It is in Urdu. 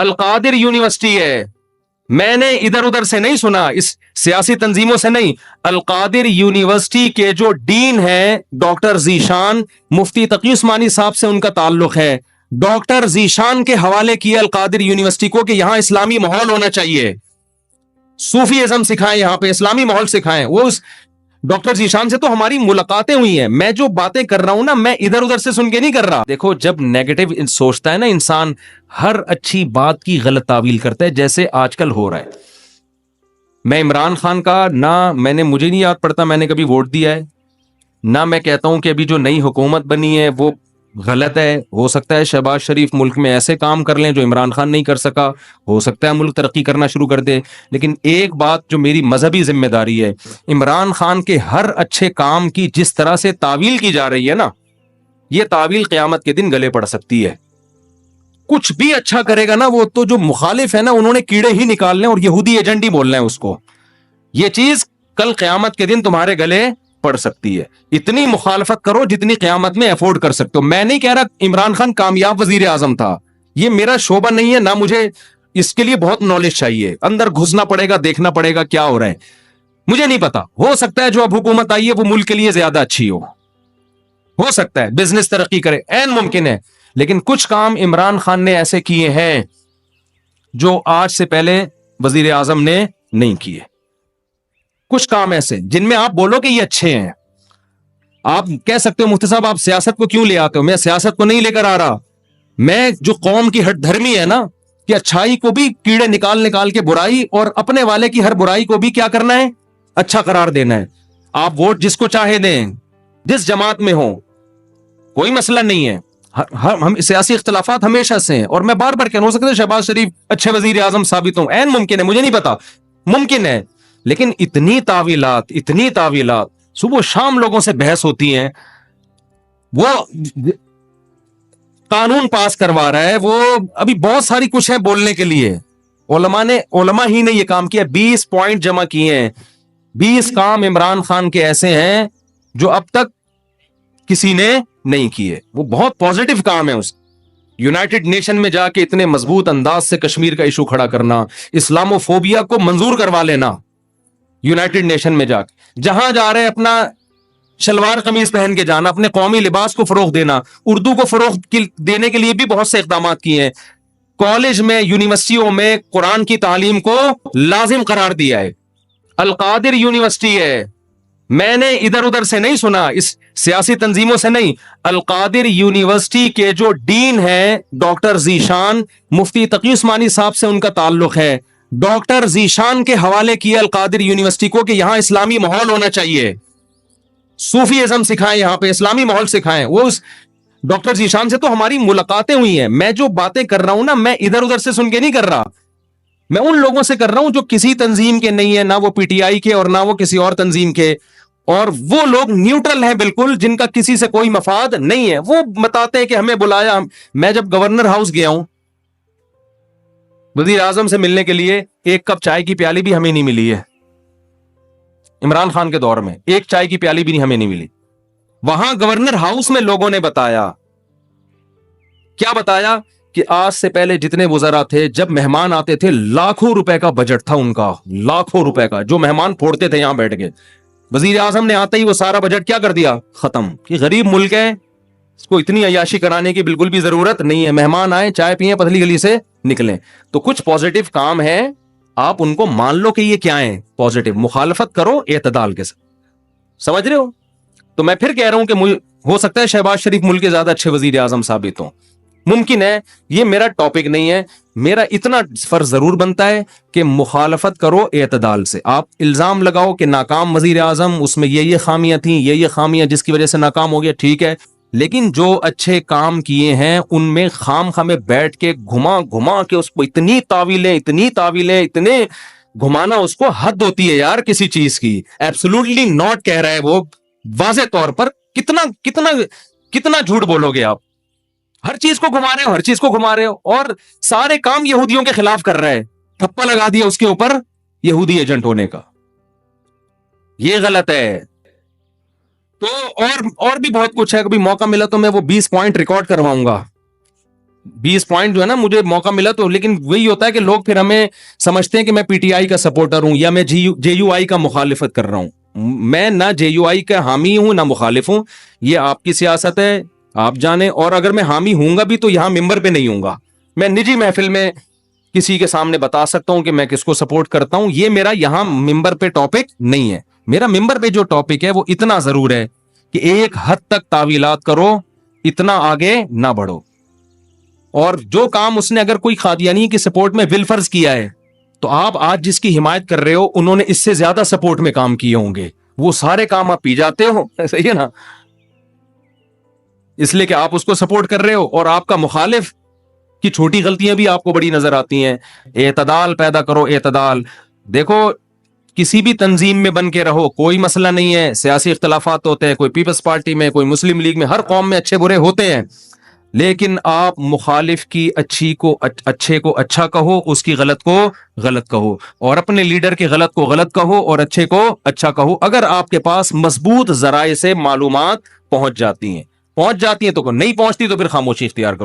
القادر یونیورسٹی ہے، میں نے ادھر ادھر سے نہیں سنا، اس سیاسی تنظیموں سے نہیں. القادر یونیورسٹی کے جو ڈین ہیں ڈاکٹر ذیشان، مفتی تقی عثمانی صاحب سے ان کا تعلق ہے. ڈاکٹر ذیشان کے حوالے کیا القادر یونیورسٹی کو کہ یہاں اسلامی ماحول ہونا چاہیے، صوفی ازم سکھائیں، یہاں پہ اسلامی ماحول سکھائیں. وہ اس ڈاکٹر ذیشان سے تو ہماری ملاقاتیں ہوئی ہیں. میں جو باتیں کر رہا ہوں نا، میں ادھر ادھر سے سن کے نہیں کر رہا. دیکھو، جب نیگیٹو سوچتا ہے نا انسان، ہر اچھی بات کی غلط تعویل کرتا ہے، جیسے آج کل ہو رہا ہے. میں عمران خان کا مجھے نہیں یاد پڑتا میں نے کبھی ووٹ دیا ہے، نہ میں کہتا ہوں کہ ابھی جو نئی حکومت بنی ہے وہ غلط ہے. ہو سکتا ہے شہباز شریف ملک میں ایسے کام کر لیں جو عمران خان نہیں کر سکا، ہو سکتا ہے ملک ترقی کرنا شروع کر دے. لیکن ایک بات جو میری مذہبی ذمہ داری ہے، عمران خان کے ہر اچھے کام کی جس طرح سے تعویل کی جا رہی ہے نا، یہ تعویل قیامت کے دن گلے پڑ سکتی ہے. کچھ بھی اچھا کرے گا نا، وہ تو جو مخالف ہے نا، انہوں نے کیڑے ہی نکالنے اور یہودی ایجنٹ ہی بولنا ہے اس کو. یہ چیز کل قیامت کے دن تمہارے گلے پڑ سکتی ہے. اتنی مخالفت کرو جتنی قیامت میں افورڈ کر سکتے ہو. میں نہیں کہہ رہا عمران خان کامیاب وزیر اعظم تھا، یہ میرا شعبہ نہیں ہے، نہ مجھے اس کے لیے بہت نالج چاہیے. اندر گھسنا پڑے گا، دیکھنا پڑے گا کیا ہو رہا ہے. مجھے نہیں پتا، ہو سکتا ہے جو اب حکومت آئی ہے وہ ملک کے لیے زیادہ اچھی ہو سکتا ہے بزنس ترقی کرے، عین ممکن ہے. لیکن کچھ کام عمران خان نے ایسے کیے ہیں جو آج سے پہلے وزیر اعظم نے نہیں کیے. کچھ کام ایسے جن میں آپ بولو کہ یہ اچھے ہیں. آپ کہہ سکتے ہو مفتی صاحب آپ سیاست کو کیوں لے آتے ہو؟ میں سیاست کو نہیں لے کر آ رہا. میں جو قوم کی ہٹ دھرمی ہے نا، کہ اچھائی کو بھی کیڑے نکال کے برائی، اور اپنے والے کی ہر برائی کو بھی کیا کرنا ہے؟ اچھا قرار دینا ہے. آپ ووٹ جس کو چاہے دیں، جس جماعت میں ہو، کوئی مسئلہ نہیں ہے. ہم سیاسی اختلافات ہمیشہ سے ہیں، اور میں بار بار کہہ، ہو سکتا ہے شہباز شریف اچھے وزیر اعظم ثابت ہوں، عین ممکن ہے، مجھے نہیں پتا، ممکن ہے. لیکن اتنی تعویلات صبح و شام لوگوں سے بحث ہوتی ہیں. وہ قانون پاس کروا رہا ہے، وہ ابھی بہت ساری کچھ ہے بولنے کے لیے. علماء ہی نے یہ کام کیا. 20 پوائنٹ جمع کیے ہیں. 20 کام عمران خان کے ایسے ہیں جو اب تک کسی نے نہیں کیے. وہ بہت پازیٹو کام ہے. اس یونائٹڈ نیشن میں جا کے اتنے مضبوط انداز سے کشمیر کا ایشو کھڑا کرنا، اسلامو فوبیا کو منظور کروا لینا، یونائٹڈ نیشن میں جا کے جہاں جا رہے اپنا شلوار قمیض پہن کے جانا، اپنے قومی لباس کو فروغ دینا، اردو کو فروغ دینے کے لیے بھی بہت سے اقدامات کیے ہیں. کالج میں، یونیورسٹیوں میں قرآن کی تعلیم کو لازم قرار دیا ہے. القادر یونیورسٹی ہے، میں نے ادھر ادھر سے نہیں سنا، اس سیاسی تنظیموں سے نہیں. القادر یونیورسٹی کے جو ڈین ہیں ڈاکٹر ذیشان، مفتی تقی عثمانی صاحب سے ان کا تعلق ہے. ڈاکٹر ذیشان کے حوالے کیا القادر یونیورسٹی کو کہ یہاں اسلامی ماحول ہونا چاہیے، صوفی ازم سکھائیں، یہاں پہ اسلامی ماحول سکھائیں. وہ اس ڈاکٹر ذیشان سے تو ہماری ملاقاتیں ہوئی ہیں. میں جو باتیں کر رہا ہوں نا، میں ادھر ادھر سے سن کے نہیں کر رہا. میں ان لوگوں سے کر رہا ہوں جو کسی تنظیم کے نہیں ہے، نہ وہ پی ٹی آئی کے اور نہ وہ کسی اور تنظیم کے، اور وہ لوگ نیوٹرل ہیں بالکل، جن کا کسی سے کوئی مفاد نہیں ہے. وہ بتاتے ہیں کہ ہمیں بلایا. میں جب گورنر ہاؤس گیا ہوں وزیر اعظم سے ملنے کے لیے، ایک کپ چائے کی پیالی بھی ہمیں نہیں ملی ہے. عمران خان کے دور میں ایک چائے کی پیالی بھی ہمیں نہیں ملی. وہاں گورنر ہاؤس میں لوگوں نے بتایا، کیا بتایا؟ کہ آج سے پہلے جتنے وزراء تھے، جب مہمان آتے تھے، لاکھوں روپے کا بجٹ تھا ان کا، لاکھوں روپے کا، جو مہمان پھوڑتے تھے یہاں بیٹھ کے. وزیر اعظم نے آتے ہی وہ سارا بجٹ کیا کر دیا؟ ختم. کہ غریب ملک ہے، اس کو اتنی عیاشی کرانے کی بالکل بھی ضرورت نہیں ہے. مہمان آئے، چائے پیئیں، پتلی گلی سے نکلیں. تو کچھ پازیٹو کام ہے، آپ ان کو مان لو کہ یہ کیا ہیں پازیٹو. مخالفت کرو اعتدال کے ساتھ. سمجھ رہے ہو؟ تو میں پھر کہہ رہا ہوں کہ ہو سکتا ہے شہباز شریف ملک کے زیادہ اچھے وزیر اعظم ثابت ہوں، ممکن ہے. یہ میرا ٹاپک نہیں ہے. میرا اتنا فرض ضرور بنتا ہے کہ مخالفت کرو اعتدال سے. آپ الزام لگاؤ کہ ناکام وزیر اعظم، اس میں یہ خامیاں تھیں، یہ خامیاں جس کی وجہ سے ناکام ہو گیا، ٹھیک ہے. لیکن جو اچھے کام کیے ہیں ان میں خام خامے بیٹھ کے گھما کے اس کو اتنی تعویلیں اتنے گھمانا، اس کو حد ہوتی ہے یار کسی چیز کی. ایبسولوٹلی ناٹ کہہ رہا ہے وہ واضح طور پر. کتنا جھوٹ بولو گے آپ؟ ہر چیز کو گھما رہے ہو، اور سارے کام یہودیوں کے خلاف کر رہے ہیں. ٹھپا لگا دیا اس کے اوپر یہودی ایجنٹ ہونے کا. یہ غلط ہے. تو اور بھی بہت کچھ ہے. کبھی موقع ملا تو میں وہ 20 پوائنٹ ریکارڈ کرواؤں گا. 20 پوائنٹ جو ہے نا مجھے موقع ملا تو, لیکن وہی ہوتا ہے کہ لوگ پھر ہمیں سمجھتے ہیں کہ میں پی ٹی آئی کا سپورٹر ہوں یا میں جے یو آئی کا مخالفت کر رہا ہوں. میں نہ جے یو آئی کا حامی ہوں نہ مخالف ہوں, یہ آپ کی سیاست ہے, آپ جانیں. اور اگر میں حامی ہوں گا بھی تو یہاں ممبر پہ نہیں ہوں گا, میں نجی محفل میں کسی کے سامنے بتا سکتا ہوں کہ میں کس کو سپورٹ کرتا ہوں. یہ میرا یہاں ممبر پہ ٹاپک نہیں ہے. میرا ممبر پہ جو ٹاپک ہے وہ اتنا ضرور ہے کہ ایک حد تک تعویلات کرو, اتنا آگے نہ بڑھو. اور جو کام اس نے اگر کوئی قادیانی کی سپورٹ میں بالفرض کیا ہے تو آپ آج جس کی حمایت کر رہے ہو انہوں نے اس سے زیادہ سپورٹ میں کام کیے ہوں گے, وہ سارے کام آپ پی جاتے ہو. صحیح ہے نا, اس لیے کہ آپ اس کو سپورٹ کر رہے ہو اور آپ کا مخالف کی چھوٹی غلطیاں بھی آپ کو بڑی نظر آتی ہیں. اعتدال پیدا کرو, اعتدال. دیکھو کسی بھی تنظیم میں بن کے رہو, کوئی مسئلہ نہیں ہے, سیاسی اختلافات ہوتے ہیں, کوئی پیپلز پارٹی میں, کوئی مسلم لیگ میں, ہر قوم میں اچھے برے ہوتے ہیں, لیکن آپ مخالف کی اچھے کو اچھا کہو, اس کی غلط کو غلط کہو, اور اپنے لیڈر کے غلط کو غلط کہو اور اچھے کو اچھا کہو. اگر آپ کے پاس مضبوط ذرائع سے معلومات پہنچ جاتی ہیں تو نہیں پہنچتی تو پھر خاموشی اختیار کرو.